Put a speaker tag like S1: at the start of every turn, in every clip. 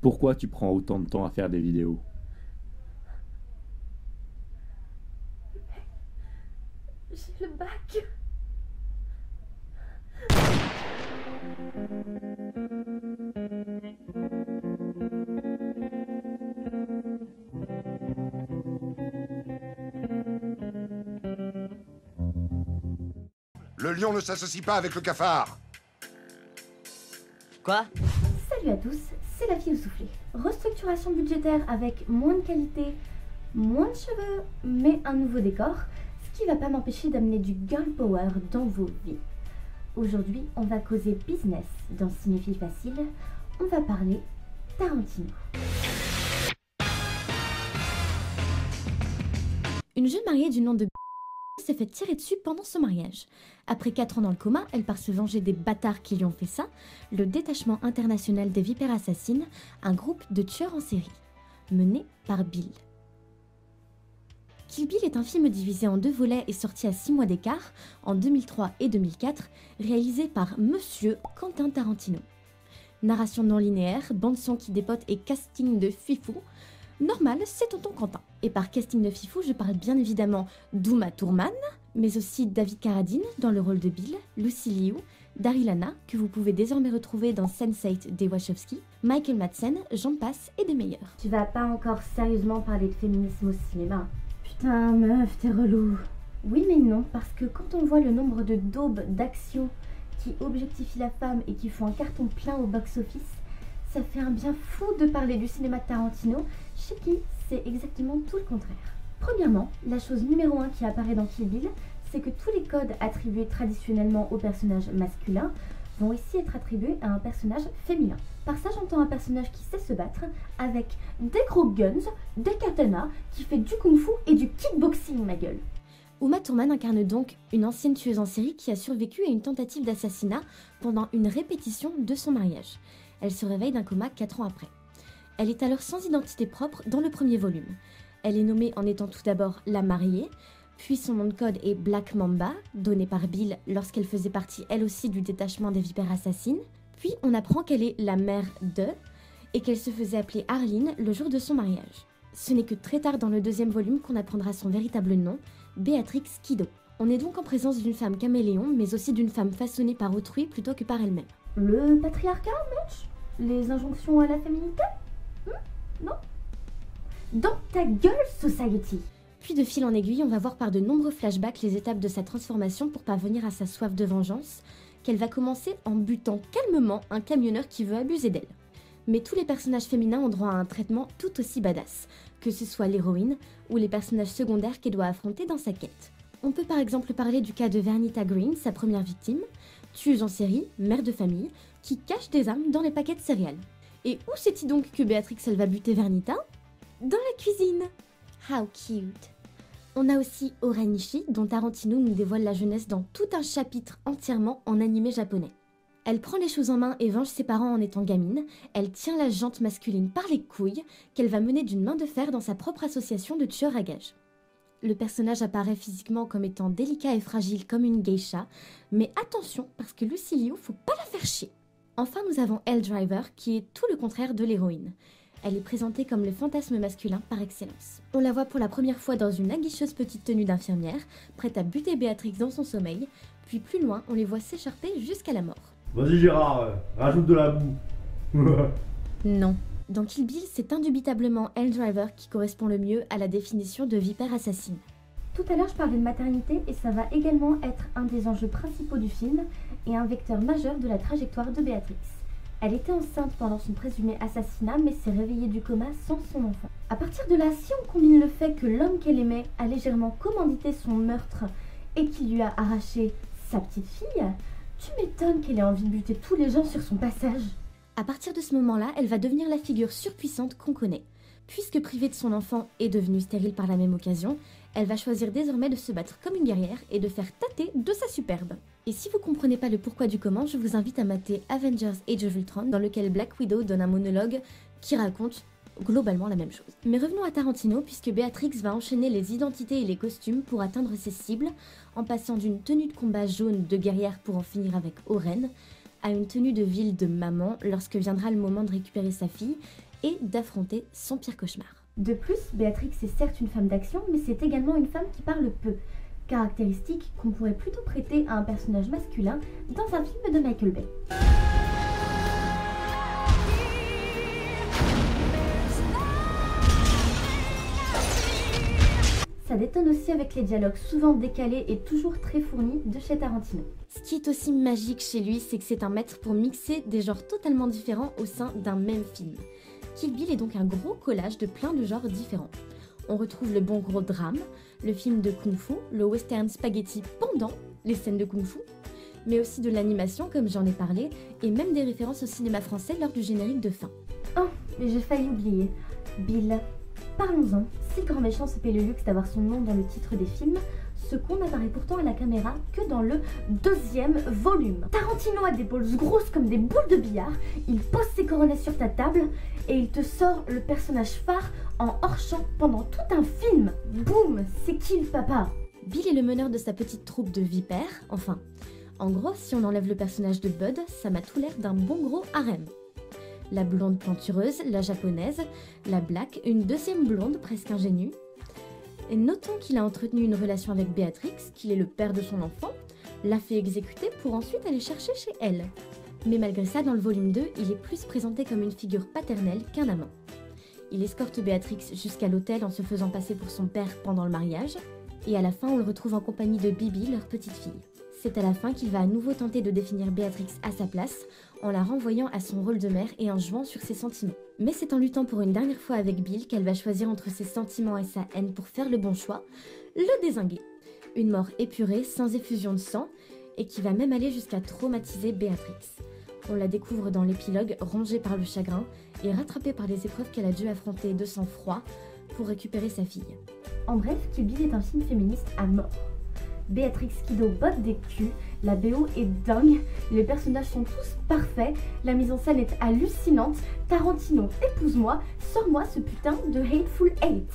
S1: Pourquoi tu prends autant de temps à faire des vidéos?
S2: J'ai le bac.
S3: Le lion ne s'associe pas avec le cafard.
S4: Quoi?
S2: Salut à tous, c'est la fille au soufflé. Restructuration budgétaire avec moins de qualité, moins de cheveux, mais un nouveau décor, ce qui va pas m'empêcher d'amener du girl power dans vos vies. Aujourd'hui, on va causer business dans Cinéphile Facile. On va parler Tarantino. Une jeune mariée du nom de s'est fait tirer dessus pendant son mariage. Après 4 ans dans le coma, elle part se venger des bâtards qui lui ont fait ça, le détachement international des vipères assassines, un groupe de tueurs en série, mené par Bill. Kill Bill est un film divisé en 2 volets et sorti à 6 mois d'écart, en 2003 et 2004, réalisé par Monsieur Quentin Tarantino. Narration non linéaire, bande-son qui dépote et casting de fifou. Normal, c'est tonton Quentin. Et par casting de fifou, je parle bien évidemment d'Uma Thurman, mais aussi David Carradine dans le rôle de Bill, Lucy Liu, Daryl Hannah, que vous pouvez désormais retrouver dans Sense8 des Wachowski, Michael Madsen, j'en passe et des meilleurs. Tu vas pas encore sérieusement parler de féminisme au cinéma? Putain meuf, t'es relou. Oui mais non, parce que quand on voit le nombre de daubes d'action qui objectifient la femme et qui font un carton plein au box-office, ça fait un bien fou de parler du cinéma de Tarantino, chez qui c'est exactement tout le contraire. Premièrement, la chose numéro 1 qui apparaît dans Kill Bill, c'est que tous les codes attribués traditionnellement aux personnages masculins vont ici être attribués à un personnage féminin. Par ça, j'entends un personnage qui sait se battre avec des gros guns, des katanas, qui fait du kung-fu et du kickboxing, ma gueule. Uma Thurman incarne donc une ancienne tueuse en série qui a survécu à une tentative d'assassinat pendant une répétition de son mariage. Elle se réveille d'un coma 4 ans après. Elle est alors sans identité propre dans le premier volume. Elle est nommée en étant tout d'abord la mariée, puis son nom de code est Black Mamba, donné par Bill lorsqu'elle faisait partie elle aussi du détachement des vipères assassines. Puis on apprend qu'elle est la mère de, et qu'elle se faisait appeler Arlene le jour de son mariage. Ce n'est que très tard dans le deuxième volume qu'on apprendra son véritable nom, Beatrix Kiddo. On est donc en présence d'une femme caméléon, mais aussi d'une femme façonnée par autrui plutôt que par elle-même. Le patriarcat, match? Les injonctions à la féminité? Non? Dans ta gueule, Society! Puis de fil en aiguille, on va voir par de nombreux flashbacks les étapes de sa transformation pour parvenir à sa soif de vengeance, qu'elle va commencer en butant calmement un camionneur qui veut abuser d'elle. Mais tous les personnages féminins ont droit à un traitement tout aussi badass, que ce soit l'héroïne ou les personnages secondaires qu'elle doit affronter dans sa quête. On peut par exemple parler du cas de Vernita Green, sa première victime, tueuse en série, mère de famille, qui cache des armes dans les paquets de céréales. Et où c'est-il donc que Béatrix elle va buter Vernita? Dans la cuisine. How cute. On a aussi Oren Ishii, dont Tarantino nous dévoile la jeunesse dans tout un chapitre entièrement en animé japonais. Elle prend les choses en main et venge ses parents en étant gamine, elle tient la jante masculine par les couilles, qu'elle va mener d'une main de fer dans sa propre association de tueurs à gages. Le personnage apparaît physiquement comme étant délicat et fragile comme une geisha, mais attention parce que Lucy Liu, faut pas la faire chier. Enfin nous avons Elle Driver, qui est tout le contraire de l'héroïne. Elle est présentée comme le fantasme masculin par excellence. On la voit pour la première fois dans une aguicheuse petite tenue d'infirmière, prête à buter Béatrix dans son sommeil, puis plus loin, on les voit s'écharper jusqu'à la mort.
S5: Vas-y Gérard, rajoute de la boue.
S2: Non. Dans Kill Bill, c'est indubitablement Elle Driver qui correspond le mieux à la définition de vipère assassine. Tout à l'heure, je parlais de maternité et ça va également être un des enjeux principaux du film et un vecteur majeur de la trajectoire de Béatrix. Elle était enceinte pendant son présumé assassinat mais s'est réveillée du coma sans son enfant. À partir de là, si on combine le fait que l'homme qu'elle aimait a légèrement commandité son meurtre et qu'il lui a arraché sa petite fille, tu m'étonnes qu'elle ait envie de buter tous les gens sur son passage. À partir de ce moment-là, elle va devenir la figure surpuissante qu'on connaît. Puisque privée de son enfant et devenue stérile par la même occasion, elle va choisir désormais de se battre comme une guerrière et de faire tâter de sa superbe. Et si vous comprenez pas le pourquoi du comment, je vous invite à mater Avengers Age of Ultron, dans lequel Black Widow donne un monologue qui raconte globalement la même chose. Mais revenons à Tarantino, puisque Béatrix va enchaîner les identités et les costumes pour atteindre ses cibles, en passant d'une tenue de combat jaune de guerrière pour en finir avec Oren, à une tenue de ville de maman lorsque viendra le moment de récupérer sa fille, et d'affronter son pire cauchemar. De plus, Béatrix est certes une femme d'action, mais c'est également une femme qui parle peu, caractéristique qu'on pourrait plutôt prêter à un personnage masculin dans un film de Michael Bay. Ça détonne aussi avec les dialogues souvent décalés et toujours très fournis de chez Tarantino. Ce qui est aussi magique chez lui, c'est que c'est un maître pour mixer des genres totalement différents au sein d'un même film. Kill Bill est donc un gros collage de plein de genres différents. On retrouve le bon gros drame, le film de kung-fu, le western spaghetti pendant les scènes de kung-fu, mais aussi de l'animation comme j'en ai parlé, et même des références au cinéma français lors du générique de fin. Oh, mais j'ai failli oublier, Bill. Parlons-en, si Grand Méchant se paie le luxe d'avoir son nom dans le titre des films, ce con n'apparaît pourtant à la caméra que dans le 2e volume. Tarantino a des balls grosses comme des boules de billard, il pose ses coronets sur ta table et il te sort le personnage phare en hors-champ pendant tout un film. Boum, c'est qui le papa? Bill est le meneur de sa petite troupe de vipères, enfin. En gros, si on enlève le personnage de Bud, ça m'a tout l'air d'un bon gros harem. La blonde plantureuse, la japonaise, la black, une deuxième blonde presque ingénue. Et notons qu'il a entretenu une relation avec Béatrix, qu'il est le père de son enfant, l'a fait exécuter pour ensuite aller chercher chez elle. Mais malgré ça, dans le volume 2, il est plus présenté comme une figure paternelle qu'un amant. Il escorte Béatrix jusqu'à l'hôtel en se faisant passer pour son père pendant le mariage, et à la fin on le retrouve en compagnie de Bibi, leur petite fille. C'est à la fin qu'il va à nouveau tenter de définir Béatrix à sa place, en la renvoyant à son rôle de mère et en jouant sur ses sentiments. Mais c'est en luttant pour une dernière fois avec Bill qu'elle va choisir entre ses sentiments et sa haine pour faire le bon choix, le dézinguer. Une mort épurée, sans effusion de sang, et qui va même aller jusqu'à traumatiser Béatrix. On la découvre dans l'épilogue, rongée par le chagrin et rattrapée par les épreuves qu'elle a dû affronter de sang-froid pour récupérer sa fille. En bref, Kill Bill est un film féministe à mort. Béatrix Kiddo botte des culs, la BO est dingue, les personnages sont tous parfaits, la mise en scène est hallucinante, Tarantino, épouse-moi, sors-moi ce putain de Hateful Eight,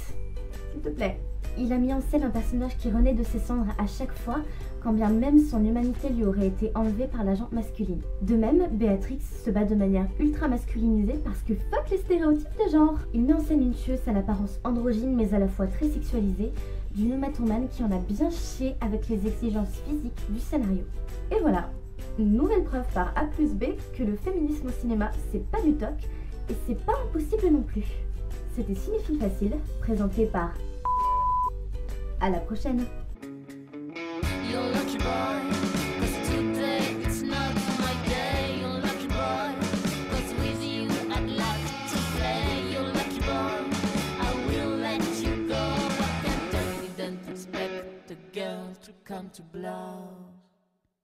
S2: s'il te plaît. Il a mis en scène un personnage qui renaît de ses cendres à chaque fois, quand bien même son humanité lui aurait été enlevée par la jante masculine. De même, Béatrix se bat de manière ultra masculinisée parce que fuck les stéréotypes de genre. Il met en scène une tueuse à l'apparence androgyne mais à la fois très sexualisée, d'une hématomane qui en a bien chié avec les exigences physiques du scénario. Et voilà, nouvelle preuve par A plus B que le féminisme au cinéma c'est pas du toc et c'est pas impossible non plus. C'était Cinéphile Facile, présenté par... À la prochaine.
S4: To come to blow.